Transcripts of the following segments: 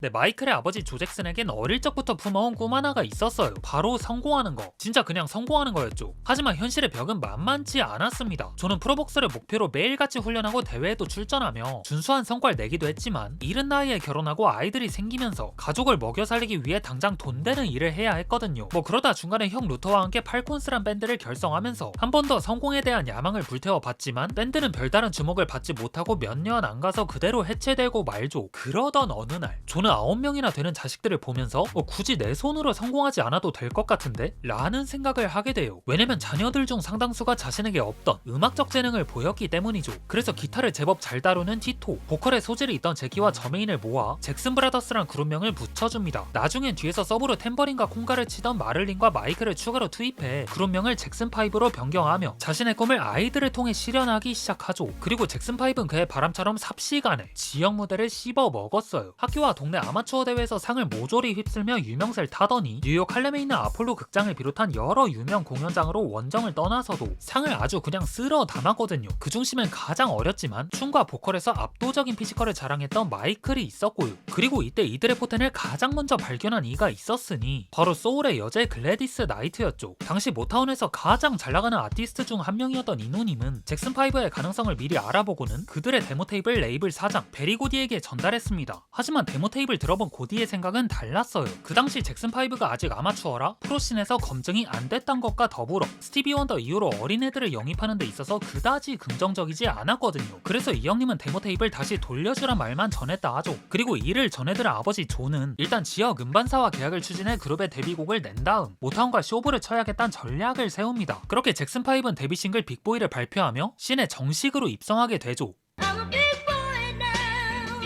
네, 마이클의 아버지 조 잭슨에겐 어릴 적부터 품어온 꿈 하나가 있었어요. 바로 성공하는 거. 진짜 그냥 성공하는 거였죠. 하지만 현실의 벽은 만만치 않았습니다. 저는 프로복서를 목표로 매일같이 훈련하고 대회에도 출전하며 준수한 성과를 내기도 했지만 이른 나이에 결혼하고 아이들이 생기면서 가족을 먹여 살리기 위해 당장 돈 되는 일을 해야 했거든요. 그러다 중간에 형 루터와 함께 팔콘스란 밴드를 결성하면서 한 번 더 성공에 대한 야망을 불태워봤지만 밴드는 별다른 주목을 받지 못하고 몇 년 안 가서 그대로 해체되고 말죠. 그러던 어느 날 저는 9명이나 되는 자식들을 보면서 굳이 내 손으로 성공하지 않아도 될 것 같은데? 라는 생각을 하게 돼요. 왜냐면 자녀들 중 상당수가 자신에게 없던 음악적 재능을 보였기 때문이죠. 그래서 기타를 제법 잘 다루는 티토, 보컬에 소질이 있던 제키와 저메인을 모아 잭슨 브라더스란 그룹명을 붙여줍니다. 나중엔 뒤에서 서브로 탬버린과 콩가를 치던 마를린과 마이크를 추가로 투입해 그룹명을 잭슨5로 변경하며 자신의 꿈을 아이들을 통해 실현하기 시작하죠. 그리고 잭슨5는 그의 바람처럼 삽시간에 지역 무대를 씹어 먹었어요. 학교와 동네 아마추어 대회에서 상을 모조리 휩쓸며 유명세를 타더니 뉴욕 할렘에 있는 아폴로 극장을 비롯한 여러 유명 공연장으로 원정을 떠나서도 상을 아주 그냥 쓸어 담았거든요. 그 중심엔 가장 어렸지만 춤과 보컬에서 압도적인 피지컬을 자랑했던 마이클이 있었고요. 그리고 이때 이들의 포텐을 가장 먼저 발견한 이가 있었으니 바로 소울의 여제 글래디스 나이트였죠. 당시 모타운에서 가장 잘나가는 아티스트 중 한 명이었던 이누님은 잭슨5의 가능성을 미리 알아보고는 그들의 데모 테이프를 레이블 사장 베리 고디에게 전달했습니다. 하지만 데모 테이프를 들어본 고디의 생각은 달랐어요. 그 당시 잭슨5가 아직 아마추어라 프로씬에서 검증이 안 됐던 것과 더불어 스티비 원더 이후로 어린애들을 영입하는 데 있어서 그다지 긍정적이지 않았거든요. 그래서 이 형님은 데모 테이프를 다시 돌려주란 말만 전했다 하죠. 그리고 이를 전해들은 아버지 조는 일단 지역 음반사와 계약을 추진해 그룹의 데뷔곡을 낸 다음 모타운과 쇼부를 쳐야겠다는 전략을 세웁니다. 그렇게 잭슨5는 데뷔 싱글 빅보이를 발표하며 씬에 정식으로 입성하게 되죠. I'm a big boy now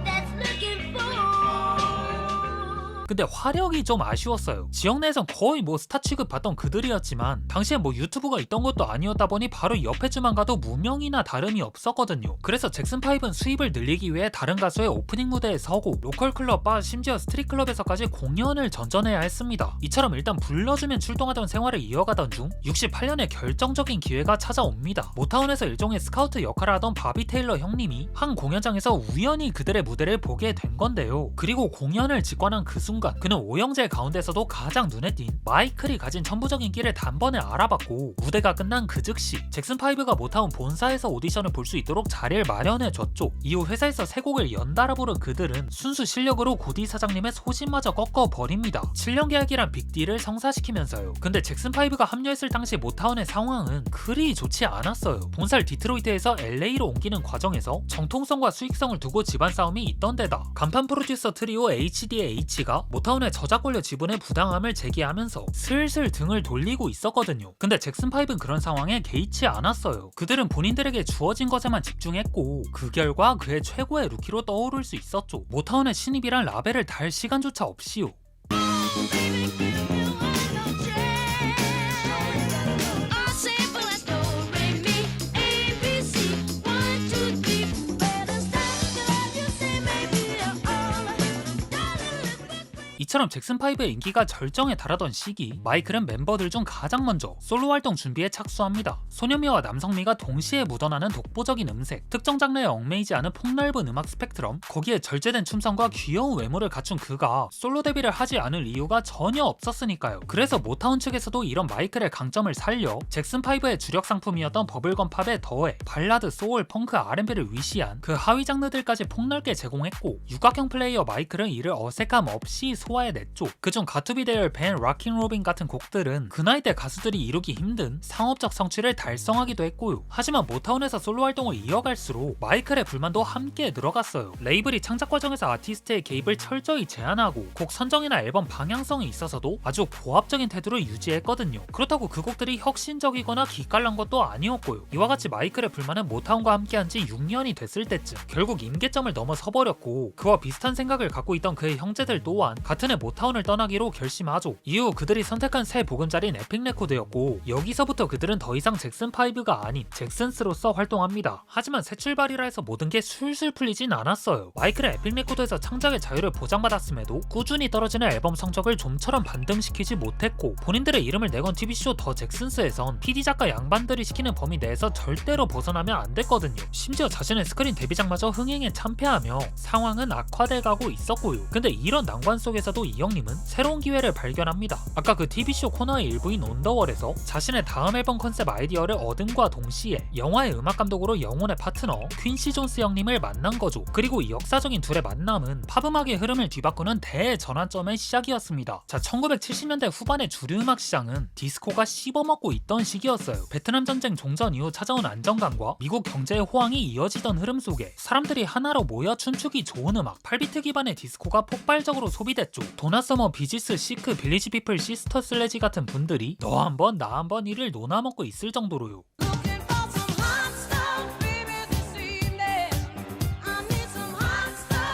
that's looking for. 근데 화력이 좀 아쉬웠어요. 지역 내에선 거의 스타 취급 받던 그들이었지만 당시에 유튜브가 있던 것도 아니었다 보니 바로 옆에 주만 가도 무명이나 다름이 없었거든요. 그래서 잭슨5는 수입을 늘리기 위해 다른 가수의 오프닝 무대에 서고 로컬 클럽, 바, 심지어 스트릿 클럽에서까지 공연을 전전해야 했습니다. 이처럼 일단 불러주면 출동하던 생활을 이어가던 중 68년에 결정적인 기회가 찾아옵니다. 모타운에서 일종의 스카우트 역할을 하던 바비 테일러 형님이 한 공연장에서 우연히 그들의 무대를 보게 된 건데요. 그리고 공연을 직관한 그 순간 그는 오형제 가운데서도 가장 눈에 띈 마이클이 가진 천부적인 끼를 단번에 알아봤고 무대가 끝난 그 즉시 잭슨5가 모타운 본사에서 오디션을 볼 수 있도록 자리를 마련해줬죠. 이후 회사에서 세 곡을 연달아 부른 그들은 순수 실력으로 고디 사장님의 소신마저 꺾어버립니다. 7년 계약이란 빅딜을 성사시키면서요. 근데 잭슨5가 합류했을 당시 모타운의 상황은 그리 좋지 않았어요. 본사를 디트로이트에서 LA로 옮기는 과정에서 정통성과 수익성을 두고 집안 싸움이 있던 데다 간판 프로듀서 트리오 HDH가 모타운의 저작권료 지분의 부당함을 제기하면서 슬슬 등을 돌리고 있었거든요. 근데 잭슨5는 그런 상황에 개의치 않았어요. 그들은 본인들에게 주어진 것에만 집중했고 그 결과 그의 최고의 루키로 떠오를 수 있었죠. 모타운의 신입이란 라벨을 달 시간조차 없이요. 이처럼 잭슨5의 인기가 절정에 달하던 시기 마이클은 멤버들 중 가장 먼저 솔로 활동 준비에 착수합니다. 소녀미와 남성미가 동시에 묻어나는 독보적인 음색, 특정 장르에 얽매이지 않은 폭넓은 음악 스펙트럼, 거기에 절제된 춤성과 귀여운 외모를 갖춘 그가 솔로 데뷔를 하지 않을 이유가 전혀 없었으니까요. 그래서 모타운 측에서도 이런 마이클의 강점을 살려 잭슨5의 주력 상품이었던 버블건 팝에 더해 발라드, 소울, 펑크, R&B를 위시한 그 하위 장르들까지 폭넓게 제공했고 육각형 플레이어 마이클은 이를 어색함 없이 소화해냈죠. 그중 가투비 대열 밴, 락킹 로빈 같은 곡들은 그 나이 때 가수들이 이루기 힘든 상업적 성취를 달성하기도 했고요. 하지만 모타운에서 솔로 활동을 이어갈수록 마이클의 불만도 함께 늘어갔어요. 레이블이 창작 과정에서 아티스트의 개입을 철저히 제한하고 곡 선정이나 앨범 방향성에 있어서도 아주 고압적인 태도를 유지했거든요. 그렇다고 그 곡들이 혁신적이거나 기깔난 것도 아니었고요. 이와 같이 마이클의 불만은 모타운과 함께한 지 6년이 됐을 때쯤 결국 임계점을 넘어서 버렸고 그와 비슷한 생각을 갖고 있던 그의 형제들 또한 같은 같은 해 모타운을 떠나기로 결심하죠. 이후 그들이 선택한 새 보금자리는 에픽 레코드였고 여기서부터 그들은 더 이상 잭슨5가 아닌 잭슨스로서 활동합니다. 하지만 새 출발이라 해서 모든 게 술술 풀리진 않았어요. 마이클은 에픽 레코드에서 창작의 자유를 보장받았음에도 꾸준히 떨어지는 앨범 성적을 좀처럼 반등시키지 못했고 본인들의 이름을 내건 TV쇼 더 잭슨스에선 PD 작가 양반들이 시키는 범위 내에서 절대로 벗어나면 안 됐거든요. 심지어 자신의 스크린 데뷔작마저 흥행에 참패하며 상황은 악화돼가고 있었고요. 근데 이런 난관 속에서도 이 형님은 새로운 기회를 발견합니다. 아까 그 TV쇼 코너의 일부인 온더월에서 자신의 다음 앨범 컨셉 아이디어를 얻음과 동시에 영화의 음악 감독으로 영혼의 파트너 퀸시 존스 형님을 만난 거죠. 그리고 이 역사적인 둘의 만남은 팝음악의 흐름을 뒤바꾸는 대전환점의 시작이었습니다. 자, 1970년대 후반의 주류 음악 시장은 디스코가 씹어먹고 있던 시기였어요. 베트남 전쟁 종전 이후 찾아온 안정감과 미국 경제의 호황이 이어지던 흐름 속에 사람들이 하나로 모여 춤추기 좋은 음악 8비트 기반의 디스코가 폭발적으로 소비됐죠. 도나 서머, 비지스, 시크, 빌리지 피플, 시스터 슬래지 같은 분들이 너 한번 나 한번 이를 논아먹고 있을 정도로요. Looking for some hot stuff, baby, this evening. I need some hot stuff.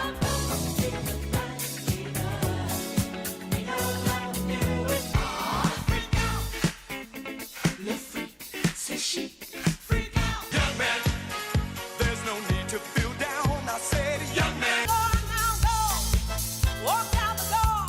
Young man, there's no need to feel down. I said, young man. Go now, go. Walk out the door.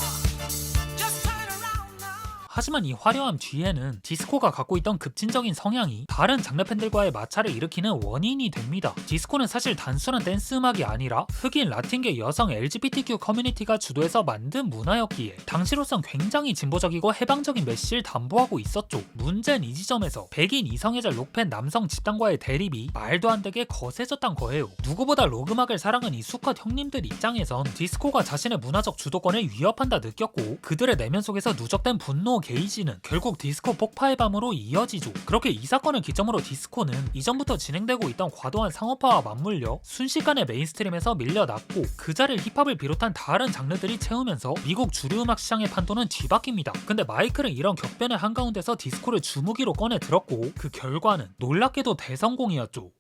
Just turn around now. 하지만 이 화려함 뒤에는 디스코가 갖고 있던 급진적인 성향이 다른 장르 팬들과의 마찰을 일으키는 원인이 됩니다. 디스코는 사실 단순한 댄스 음악이 아니라 흑인 라틴계 여성 LGBTQ 커뮤니티가 주도해서 만든 문화였기에 당시로선 굉장히 진보적이고 해방적인 메시지를 담보하고 있었죠. 문제는 이 지점에서 백인 이성애자 록팬 남성 집단과의 대립이 말도 안 되게 거세졌단 거예요. 누구보다 록 음악을 사랑한 이 수컷 형님들 입장에선 디스코가 자신의 문화적 주도권을 위협한다 느꼈고 그들의 내면 속에서 누적된 분노 게이지는 결국 디스코 폭파의 밤으로 이어지죠. 그렇게 이 사건을 기점으로 디스코는 이전부터 진행되고 있던 과도한 상업화와 맞물려 순식간에 메인스트림에서 밀려났고 그 자리를 힙합을 비롯한 다른 장르들이 채우면서 미국 주류 음악 시장의 판도는 뒤바뀝니다. 근데 마이클은 이런 격변의 한가운데서 디스코를 주무기로 꺼내 들었고 그 결과는 놀랍게도 대성공이었죠.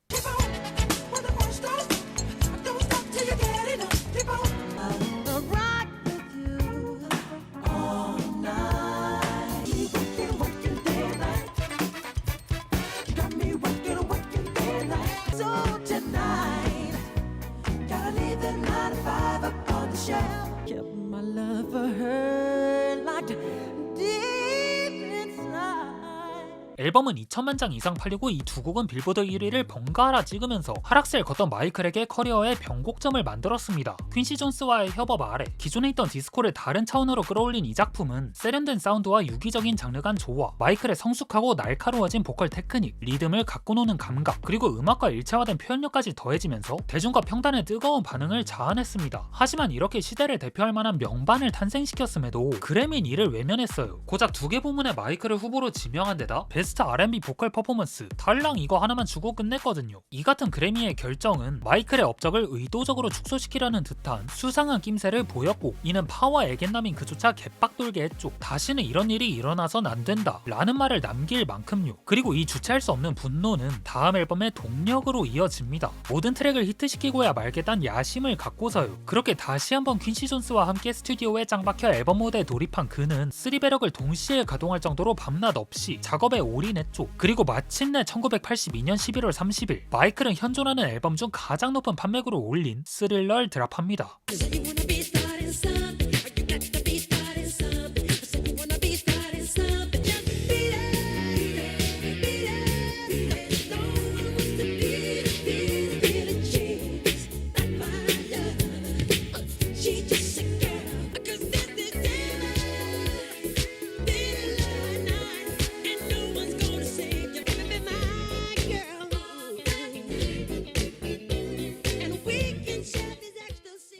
Rock with you all night. Working day and night. Got me working day and night. So tonight, gotta leave the 9 to 5 up on the shelf. Kept my love for her locked deep inside. 앨범은 2천만 장 이상 팔리고 이 두 곡은 빌보드 1위를 번갈아 찍으면서 하락세를 걷던 마이클에게 커리어의 변곡점을 만들었습니다. 퀸시 존스와의 협업 아래 기존에 있던 디스코를 다른 차원으로 끌어올린 이 작품은 세련된 사운드와 유기적인 장르 간 조화, 마이클의 성숙하고 날카로워진 보컬 테크닉, 리듬을 갖고 노는 감각, 그리고 음악과 일체화된 표현력까지 더해지면서 대중과 평단의 뜨거운 반응을 자아냈습니다. 하지만 이렇게 시대를 대표할 만한 명반을 탄생시켰음에도 그래미는 이를 외면했어요. 고작 2개 부문에 마이클을 후보로 지명한 데다 베스트 R&B 보컬 퍼포먼스 달랑 이거 하나만 주고 끝냈거든요. 이 같은 그래미의 결정은 마이클의 업적을 의도적으로 축소시키려는 듯한 수상한 낌새를 보였고 이는 파워 애견남인 그조차 개빡돌게 했죠. 다시는 이런 일이 일어나선 안 된다 라는 말을 남길 만큼요. 그리고 이 주체할 수 없는 분노는 다음 앨범의 동력으로 이어집니다. 모든 트랙을 히트시키고야 말겠다는 야심을 갖고서요. 그렇게 다시 한번 퀸시 존스와 함께 스튜디오에 짱박혀 앨범 모드에 돌입한 그는 3배럭을 동시에 가동할 정도로 밤낮 없이 작업에 올인했죠. 그리고 마침내 1982년 11월 30일 마이클은 현존하는 앨범 중 가장 높은 판매고를 올린 스릴러를 드랍합니다.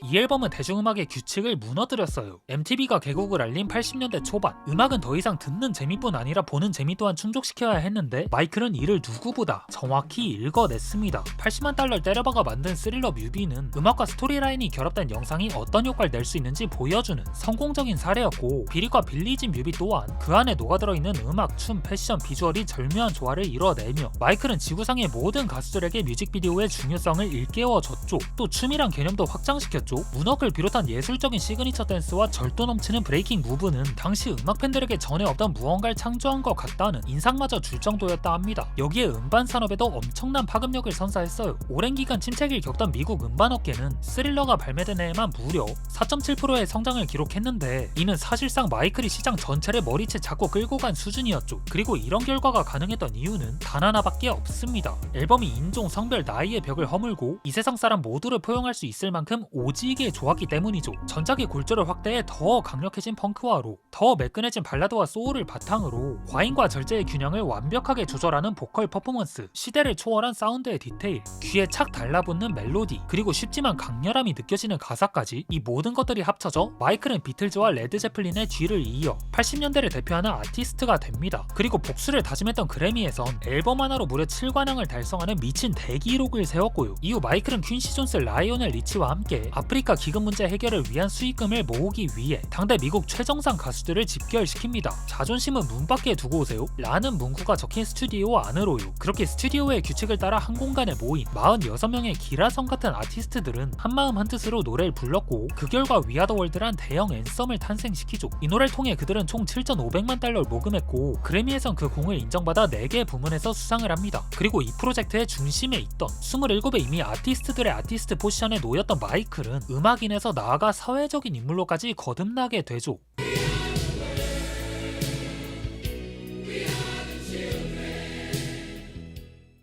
이 앨범은 대중음악의 규칙을 무너뜨렸어요. MTV가 개국을 알린 80년대 초반, 음악은 더 이상 듣는 재미뿐 아니라 보는 재미 또한 충족시켜야 했는데 마이클은 이를 누구보다 정확히 읽어냈습니다. 80만 달러를 때려박아 만든 스릴러 뮤비는 음악과 스토리라인이 결합된 영상이 어떤 효과를 낼 수 있는지 보여주는 성공적인 사례였고 비리과 빌리진 뮤비 또한 그 안에 녹아들어있는 음악, 춤, 패션, 비주얼이 절묘한 조화를 이뤄내며 마이클은 지구상의 모든 가수들에게 뮤직비디오의 중요성을 일깨워줬죠. 또 춤이란 개념도 확장시켰죠. 문워크를 비롯한 예술적인 시그니처 댄스와 절도 넘치는 브레이킹 무브는 당시 음악 팬들에게 전에 없던 무언가를 창조한 것 같다는 인상마저 줄 정도였다 합니다. 여기에 음반 산업에도 엄청난 파급력을 선사했어요. 오랜 기간 침체기를 겪던 미국 음반업계는 스릴러가 발매된 해에만 무려 4.7%의 성장을 기록했는데 이는 사실상 마이클이 시장 전체를 머리채 잡고 끌고 간 수준이었죠. 그리고 이런 결과가 가능했던 이유는 단 하나밖에 없습니다. 앨범이 인종, 성별, 나이의 벽을 허물고 이 세상 사람 모두를 포용할 수 있을 만큼 오지게 좋았기 때문이죠. 전작의 골조를 확대해 더 강력해진 펑크와 록, 더 매끈해진 발라드와 소울을 바탕으로 과잉과 절제의 균형을 완벽하게 조절하는 보컬 퍼포먼스, 시대를 초월한 사운드의 디테일, 귀에 착 달라붙는 멜로디, 그리고 쉽지만 강렬함이 느껴지는 가사까지 이 모든 것들이 합쳐져 마이클은 비틀즈와 레드 제플린의 뒤를 이어 80년대를 대표하는 아티스트가 됩니다. 그리고 복수를 다짐했던 그래미에선 앨범 하나로 무려 7관왕을 달성하는 미친 대기록을 세웠고요. 이후 마이클은 퀸시 존스, 라이오넬 리치와 함께 아프리카 기금 문제 해결을 위한 수익금을 모으기 위해 당대 미국 최정상 가수들을 집결시킵니다. 자존심은 문 밖에 두고 오세요 라는 문구가 적힌 스튜디오 안으로요. 그렇게 스튜디오의 규칙을 따라 한 공간에 모인 46명의 기라성 같은 아티스트들은 한마음 한뜻으로 노래를 불렀고 그 결과 위아더 월드란 대형 앤썸을 탄생시키죠. 이 노래를 통해 그들은 총 7,500만 달러를 모금했고 그래미에선 그 공을 인정받아 4개 부문에서 수상을 합니다. 그리고 이 프로젝트의 중심에 있던 27의 이미 아티스트들의 아티스트 포지션에 놓였던 마이클은 음악인에서 나아가 사회적인 인물로까지 거듭나게 되죠.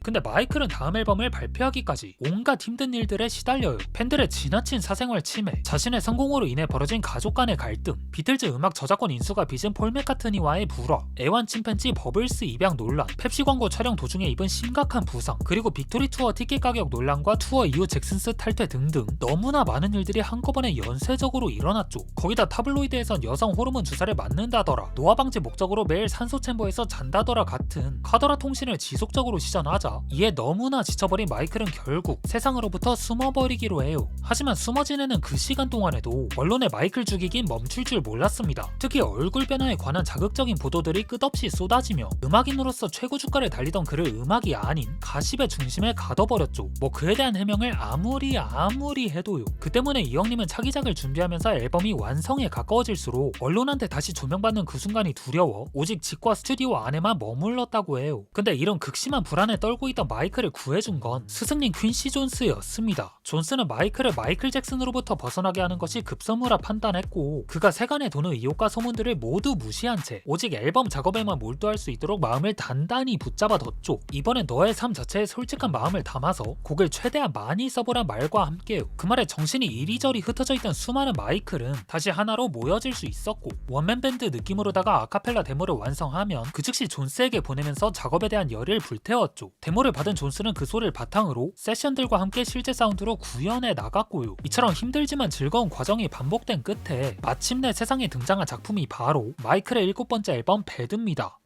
근데 마이클은 다음 앨범을 발표하기까지 온갖 힘든 일들에 시달려요. 팬들의 지나친 사생활 침해, 자신의 성공으로 인해 벌어진 가족 간의 갈등, 비틀즈 음악 저작권 인수가 빚은 폴 맥카트니와의 불화, 애완 침팬지 버블스 입양 논란, 펩시 광고 촬영 도중에 입은 심각한 부상, 그리고 빅토리 투어 티켓 가격 논란과 투어 이후 잭슨스 탈퇴 등등 너무나 많은 일들이 한꺼번에 연쇄적으로 일어났죠. 거기다 타블로이드에선 여성 호르몬 주사를 맞는다더라, 노화 방지 목적으로 매일 산소 챔버에서 잔다더라 같은 카더라 통신을 지속적으로 시전하자 이에 너무나 지쳐버린 마이클은 결국 세상으로부터 숨어버리기로 해요. 하지만 숨어 지내는 그 시간 동안에도 언론의 마이클 죽이긴 멈출 줄 몰랐습니다. 특히 얼굴 변화에 관한 자극적인 보도들이 끝없이 쏟아지며 음악인으로서 최고 주가를 달리던 그를 음악이 아닌 가십의 중심에 가둬버렸죠. 뭐 그에 대한 해명을 아무리 해도요. 그 때문에 이 형님은 차기작을 준비하면서 앨범이 완성에 가까워질수록 언론한테 다시 조명받는 그 순간이 두려워 오직 집과 스튜디오 안에만 머물렀다고 해요. 근데 이런 극심한 불안에 떨고 있던 마이클을 구해준 건 스승님 퀸시 존스였습니다. 존스는 마이클을 마이클 잭슨으로부터 벗어나게 하는 것이 급선무라 판단했고 그가 세간에 도는 의혹과 소문들을 모두 무시한 채 오직 앨범 작업에만 몰두할 수 있도록 마음을 단단히 붙잡아뒀죠. 이번엔 너의 삶 자체에 솔직한 마음을 담아서 곡을 최대한 많이 써보란 말과 함께요. 그 말에 정신이 이리저리 흩어져 있던 수많은 마이클은 다시 하나로 모여질 수 있었고 원맨 밴드 느낌으로다가 아카펠라 데모를 완성하면 그 즉시 존스에게 보내면서 작업에 대한 열을 불태웠죠. 데모를 받은 존스는 그 소리를 바탕으로 세션들과 함께 실제 사운드로 구현해 나갔고요. 이처럼 힘들지만 즐거운 과정이 반복된 끝에 마침내 세상에 등장한 작품이 바로 마이클의 7번째 앨범 배드입니다.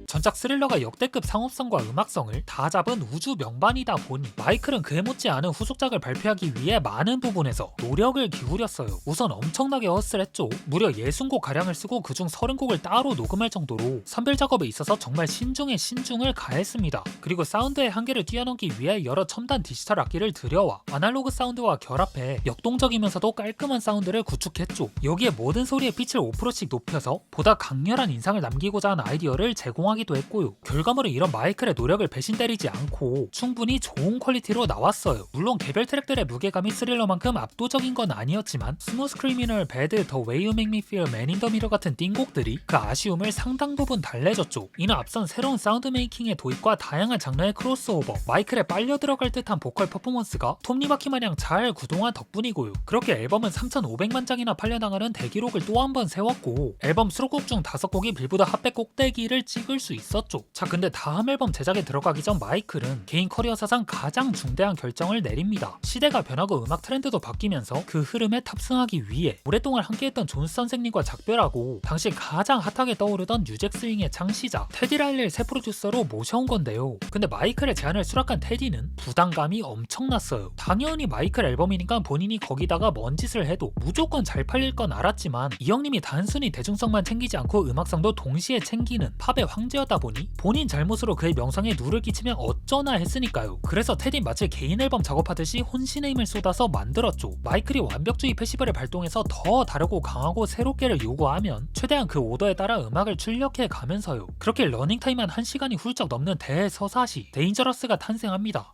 전작 스릴러가 역대급 상업성과 음악성을 다 잡은 우주 명반이다 보니 마이클은 그에 못지않은 후속작을 발표하기 위해 많은 부분에서 노력을 기울였어요. 우선 엄청나게 허슬했죠. 무려 60곡 가량을 쓰고 그중 30곡을 따로 녹음할 정도로 선별 작업에 있어서 정말 신중에 신중을 가했습니다. 그리고 사운드의 한계를 뛰어넘기 위해 여러 첨단 디지털 악기를 들여와 아날로그 사운드와 결합해 역동적이면서도 깔끔한 사운드를 구축했죠. 여기에 모든 소리의 피치를 5%씩 높여서 보다 강렬한 인상을 남기고자 한 아이디어를 제공하기도 했고요. 결과물은 이런 마이클의 노력을 배신 때리지 않고 충분히 좋은 퀄리티로 나왔어요. 물론 개별 트랙들의 무게감이 스릴러만큼 압도적인 건 아니었지만 스무스 크리미널, 배드, 더 웨이 유 메이크 미 필, 맨 인 더 미러 같은 띵곡들이 그 아쉬움을 상당 부분 달래줬죠. 이는 앞선 새로운 사운드 메이킹의 도입과 다양한 장르의 크로스오버, 마이클에 빨려 들어갈 듯한 보컬 퍼포먼스가 톱니바퀴 마냥 잘 구동한 덕분이고요. 그렇게 앨범은 3,500만 장이나 팔려나가는 대기록을 또 한 번 세웠고 앨범 수록곡 중 5곡이 빌보드 핫백 꼭대기를 찍을 수 있었죠. 있었죠. 자, 근데 다음 앨범 제작에 들어가기 전 마이클은 개인 커리어 사상 가장 중대한 결정을 내립니다. 시대가 변하고 음악 트렌드도 바뀌면서 그 흐름에 탑승하기 위해 오랫동안 함께했던 존스 선생님과 작별하고 당시 가장 핫하게 떠오르던 뉴잭스윙의 창시자 테디 라일리를 새 프로듀서로 모셔온 건데요. 근데 마이클의 제안을 수락한 테디는 부담감이 엄청났어요. 당연히 마이클 앨범이니까 본인이 거기다가 뭔 짓을 해도 무조건 잘 팔릴 건 알았지만 이 형님이 단순히 대중성만 챙기지 않고 음악성도 동시에 챙기는 팝의 황제였다 보니 본인 잘못으로 그의 명성에 누를 끼치면 어쩌나 했으니까요. 그래서 테디 마치 개인 앨범 작업하듯이 혼신의 힘을 쏟아서 만들었죠. 마이클이 완벽주의 패시브를 발동해서 더 다르고 강하고 새롭게를 요구하면 최대한 그 오더에 따라 음악을 출력해 가면서요. 그렇게 러닝타임 한 1시간이 훌쩍 넘는 대서사시 데인저러스가 탄생합니다.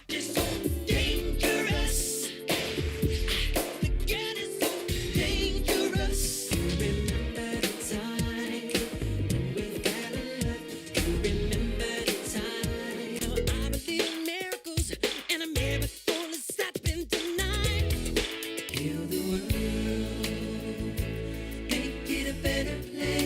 dangerous. The girl is so dangerous. Remember the time we fell in love. Remember the time. I believe in miracles, and a miracle is happening tonight. Heal the world, make it a better place.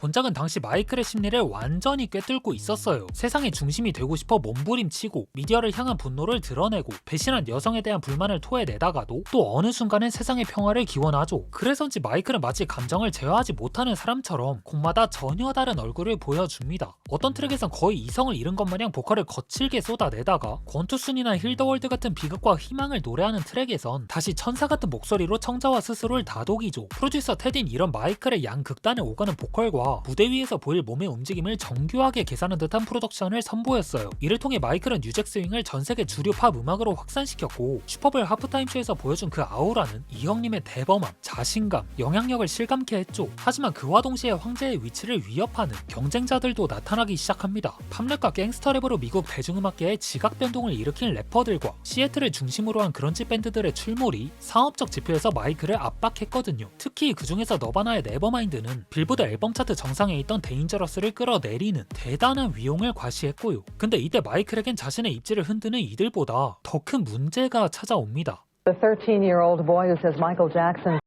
본작은 당시 마이클의 심리를 완전히 꿰뚫고 있었어요. 세상의 중심이 되고 싶어 몸부림치고 미디어를 향한 분노를 드러내고 배신한 여성에 대한 불만을 토해내다가도 또 어느 순간엔 세상의 평화를 기원하죠. 그래서인지 마이클은 마치 감정을 제어하지 못하는 사람처럼 곡마다 전혀 다른 얼굴을 보여줍니다. 어떤 트랙에선 거의 이성을 잃은 것 마냥 보컬을 거칠게 쏟아내다가 권투순이나 힐더월드 같은 비극과 희망을 노래하는 트랙에선 다시 천사 같은 목소리로 청자와 스스로를 다독이죠. 프로듀서 테디는 이런 마이클의 양극단에 오가는 보컬과 무대 위에서 보일 몸의 움직임을 정교하게 계산한 듯한 프로덕션을 선보였어요. 이를 통해 마이클은 뉴잭스윙을 전세계 주류 팝 음악으로 확산시켰고 슈퍼볼 하프타임쇼에서 보여준 그 아우라는 이 형님의 대범함, 자신감, 영향력을 실감케 했죠. 하지만 그와 동시에 황제의 위치를 위협하는 경쟁자들도 나타나기 시작합니다. 팝랩과 갱스터랩으로 미국 대중음악계에 지각 변동을 일으킨 래퍼들과 시애틀을 중심으로 한 그런지 밴드들의 출몰이 상업적 지표에서 마이클을 압박했거든요. 특히 그 중에서 너바나의 네버마인드는 빌보드 앨범 차트 정상에 있던 데인저러스를 끌어내리는 대단한 위용을 과시했고요. 근데 이때 마이클에겐 자신의 입지를 흔드는 이들보다 더 큰 문제가 찾아옵니다. The 13-year-old boy who says Michael Jackson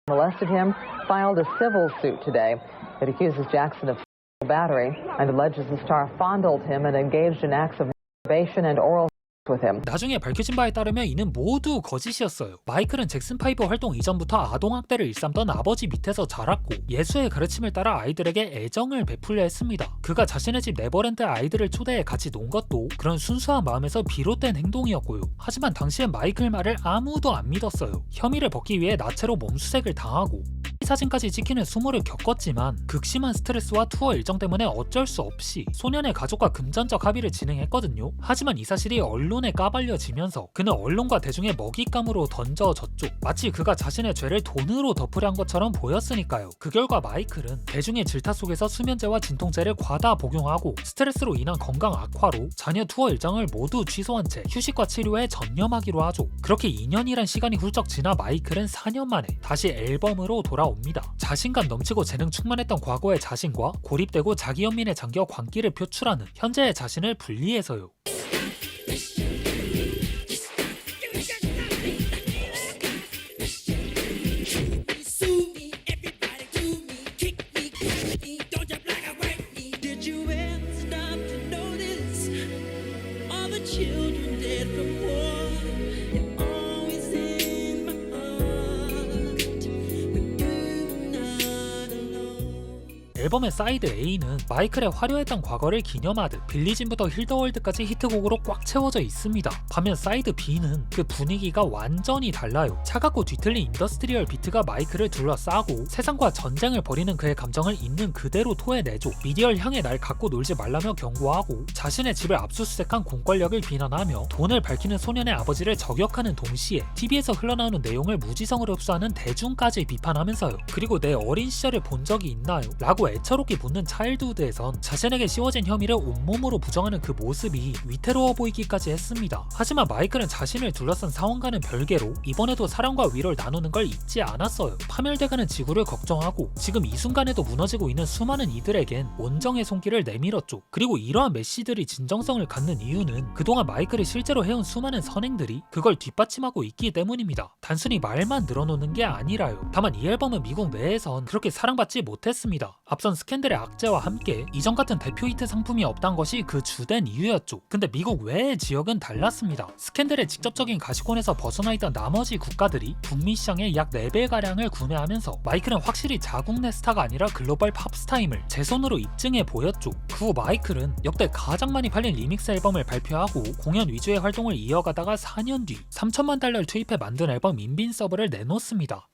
molested him filed a civil suit today. It accuses Jackson of battery and alleges the star fondled him and engaged in acts of masturbation and oral with him. 나중에 밝혀진 바에 따르면 이는 모두 거짓이었어요. 마이클은 잭슨5 활동 이전부터 아동학대를 일삼던 아버지 밑에서 자랐고 예수의 가르침을 따라 아이들에게 애정을 베풀려 했습니다. 그가 자신의 집 네버랜드 아이들을 초대해 같이 논 것도 그런 순수한 마음에서 비롯된 행동이었고요. 하지만 당시엔 마이클 말을 아무도 안 믿었어요. 혐의를 벗기 위해 나체로 몸수색을 당하고 사진까지 찍히는 수모를 겪었지만 극심한 스트레스와 투어 일정 때문에 어쩔 수 없이 소년의 가족과 금전적 합의를 진행했거든요. 하지만 이 사실이 언론에 까발려지면서 그는 언론과 대중의 먹잇감으로 던져졌죠. 마치 그가 자신의 죄를 돈으로 덮으려 한 것처럼 보였으니까요. 그 결과 마이클은 대중의 질타 속에서 수면제와 진통제를 과다 복용하고 스트레스로 인한 건강 악화로 자녀 투어 일정을 모두 취소한 채 휴식과 치료에 전념하기로 하죠. 그렇게 2년이란 시간이 훌쩍 지나 마이클은 4년 만에 다시 앨범으로 돌아옵니다. 자신감 넘치고 재능 충만했던 과거의 자신과 고립되고 자기 연민에 잠겨 광기를 표출하는 현재의 자신을 분리해서요. Sue me, everybody do me, kick me, kick me, don't you black and white me. Did you ever stop to notice all the children dead from war? You're always in my heart, but you're not alone. 앨범의 사이드 A는 마이클의 화려했던 과거를 기념하듯 빌리진부터 힐더월드까지 히트곡으로 꽉 채워져 있습니다. 반면 사이드 B는 그 분위기가 완전히 달라요. 차갑고 뒤틀린 인더스트리얼 비트가 마이클을 둘러싸고 세상과 전쟁을 벌이는 그의 감정을 있는 그대로 토해내죠. 미디어를 향해 날 갖고 놀지 말라며 경고하고 자신의 집을 압수수색한 공권력을 비난하며 돈을 밝히는 소년의 아버지를 저격하는 동시에 TV에서 흘러나오는 내용을 무지성으로 흡수하는 대중까지 비판하면서요. 그리고 내 어린 시절을 본 적이 있나요? 라고 애처롭게 묻는 차일드우드에선 자신에게 씌워진 혐의를 온몸으로 부정하는 그 모습이 위태로워 보이기까지 했습니다. 하지만 마이클은 자신을 둘러싼 상황과는 별개로 이번에도 사랑과 위로를 나누는 걸 잊지 않았어요. 파멸돼가는 지구를 걱정하고 지금 이 순간에도 무너지고 있는 수많은 이들에겐 온정의 손길을 내밀었죠. 그리고 이러한 메시들이 진정성을 갖는 이유는 그동안 마이클이 실제로 해온 수많은 선행들이 그걸 뒷받침하고 있기 때문입니다. 단순히 말만 늘어놓는 게 아니라요. 다만 이 앨범은 미국 내에선 그렇게 사랑받지 못했습니다. 앞선 우선 스캔들의 악재와 함께 이전 같은 대표 히트 상품이 없단 것이 그 주된 이유였죠. 근데 미국 외의 지역은 달랐습니다. 스캔들의 직접적인 가시권에서 벗어나 있던 나머지 국가들이 북미 시장의 약 4배가량을 구매하면서 마이클은 확실히 자국 내 스타가 아니라 글로벌 팝스타임을 제 손으로 입증해 보였죠. 그 후 마이클은 역대 가장 많이 팔린 리믹스 앨범을 발표하고 공연 위주의 활동을 이어가다가 4년 뒤 3천만 달러를 투입해 만든 앨범 인빈서블을 내놓습니다.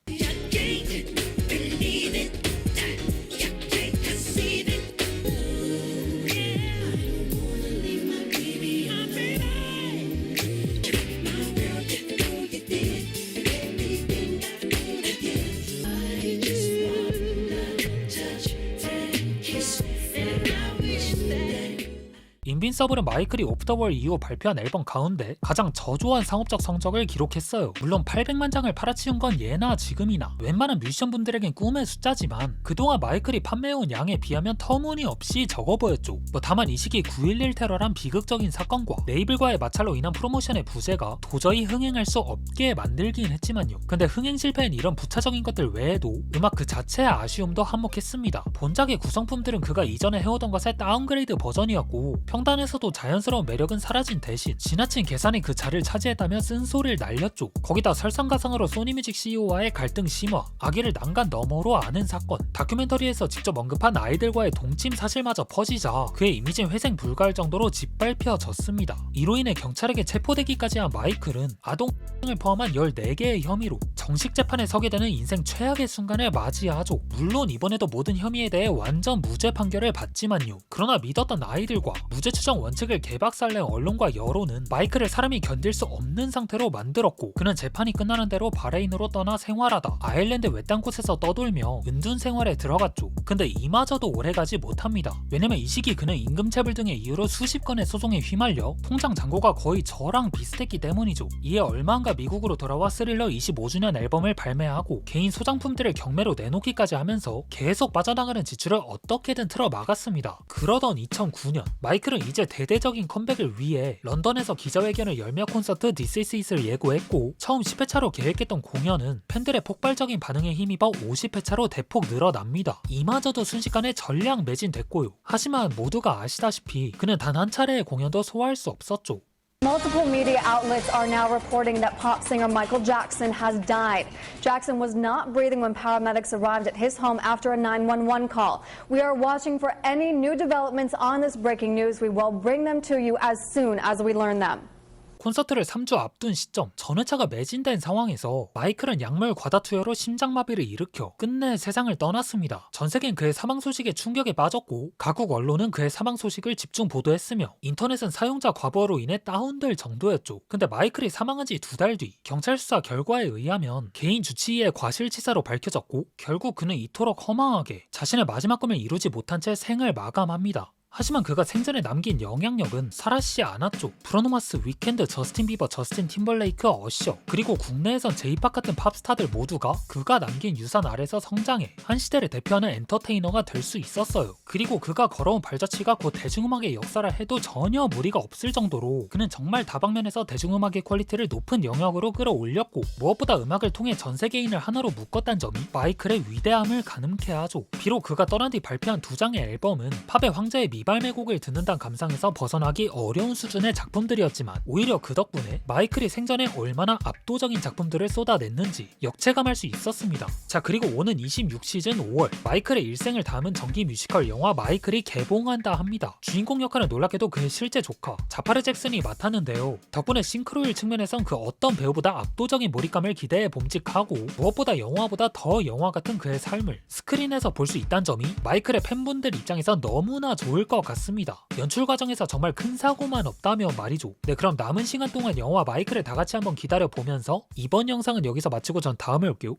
인빈서블은 마이클이 오프 더 월 이후 발표한 앨범 가운데 가장 저조한 상업적 성적을 기록했어요. 물론 800만 장을 팔아치운 건 예나 지금이나 웬만한 뮤지션분들에겐 꿈의 숫자지만 그동안 마이클이 판매해온 양에 비하면 터무니없이 적어 보였죠. 다만 이 시기 9.11 테러란 비극적인 사건과 레이블과의 마찰로 인한 프로모션의 부재가 도저히 흥행할 수 없게 만들긴 했지만요. 근데 흥행 실패인 이런 부차적인 것들 외에도 음악 그 자체의 아쉬움도 한몫했습니다. 본작의 구성품들은 그가 이전에 해오던 것의 다운그레이드 버전이었고 평단에서도 자연스러운 매력은 사라진 대신 지나친 계산이 그 자리를 차지했다며 쓴소리를 날렸죠. 거기다 설상가상으로 소니뮤직 CEO와의 갈등 심화, 아기를 난간 너머로 아는 사건, 다큐멘터리에서 직접 언급한 아이들과의 동침 사실마저 퍼지자 그의 이미지는 회생 불가할 정도로 짓밟혀졌습니다. 이로 인해 경찰에게 체포되기까지 한 마이클은 아동을 포함한 14개의 혐의로 정식 재판에 서게 되는 인생 최악의 순간을 맞이하죠. 물론 이번에도 모든 혐의에 대해 완전 무죄 판결을 받지만요. 그러나 믿었던 아이들과 무죄 추정 원칙을 개박살낸 언론과 여론은 마이클을 사람이 견딜 수 없는 상태로 만들었고 그는 재판이 끝나는 대로 바레인으로 떠나 생활하다 아일랜드 외딴 곳에서 떠돌며 은둔 생활에 들어갔죠. 근데 이마저도 오래가지 못합니다. 왜냐면 이 시기 그는 임금체불 등의 이유로 수십 건의 소송에 휘말려 통장 잔고가 거의 저랑 비슷했기 때문이죠. 이에 얼마 안가 미국으로 돌아와 스릴러 25주년 앨범을 발매하고 개인 소장품들을 경매로 내놓기까지 하면서 계속 빠져나가는 지출을 어떻게든 틀어 막았습니다. 그러던 2009년 마이클은 이제 대대적인 컴백을 위해 런던에서 기자회견을 열며 콘서트 This Is It을 예고했고 처음 10회차로 계획했던 공연은 팬들의 폭발적인 반응에 힘입어 50회차로 대폭 늘어납니다. 이마저도 순식간에 전량 매진됐고요. 하지만 모두가 아시다시피 그는 단 한 차례의 공연도 소화할 수 없었죠. Multiple media outlets are now reporting that pop singer Michael Jackson has died. Jackson was not breathing when paramedics arrived at his home after a 911 call. We are watching for any new developments on this breaking news. We will bring them to you as soon as we learn them. 콘서트를 3주 앞둔 시점 전회차가 매진된 상황에서 마이클은 약물 과다 투여로 심장마비를 일으켜 끝내 세상을 떠났습니다. 전세계는 그의 사망 소식에 충격에 빠졌고 각국 언론은 그의 사망 소식을 집중 보도했으며 인터넷은 사용자 과부하로 인해 다운될 정도였죠. 근데 마이클이 사망한 지 2달 뒤 경찰 수사 결과에 의하면 개인 주치의의 과실치사로 밝혀졌고 결국 그는 이토록 허망하게 자신의 마지막 꿈을 이루지 못한 채 생을 마감합니다. 하지만 그가 생전에 남긴 영향력은 사라지지 않았죠. 브루노마스, 위켄드, 저스틴 비버, 저스틴 팀벌레이크, 어셔 그리고 국내에선 제이팝 같은 팝스타들 모두가 그가 남긴 유산 아래서 성장해 한 시대를 대표하는 엔터테이너가 될 수 있었어요. 그리고 그가 걸어온 발자취가 곧 대중음악의 역사라 해도 전혀 무리가 없을 정도로 그는 정말 다방면에서 대중음악의 퀄리티를 높은 영역으로 끌어올렸고 무엇보다 음악을 통해 전 세계인을 하나로 묶었다는 점이 마이클의 위대함을 가늠케 하죠. 비록 그가 떠난 뒤 발표한 2장의 앨범은 팝의 황제의 미발매곡을 듣는다는 감상에서 벗어나기 어려운 수준의 작품들이었지만 오히려 그 덕분에 마이클이 생전에 얼마나 압도적인 작품들을 쏟아냈는지 역체감할 수 있었습니다. 자, 그리고 오는 26시즌 5월 마이클의 일생을 담은 정기 뮤지컬 영화 마이클이 개봉한다 합니다. 주인공 역할은 놀랍게도 그의 실제 조카 자파르 잭슨이 맡았는데요. 덕분에 싱크로율 측면에선 그 어떤 배우보다 압도적인 몰입감을 기대해 봄직하고 무엇보다 영화보다 더 영화 같은 그의 삶을 스크린에서 볼 수 있다는 점이 마이클의 팬분들 입장에서 너무나 좋을 것 같습니다. 연출 과정에서 정말 큰 사고만 없다면 말이죠. 네, 그럼 남은 시간 동안 영화 마이클을 다 같이 한번 기다려 보면서 이번 영상은 여기서 마치고 전 다음에 올게요.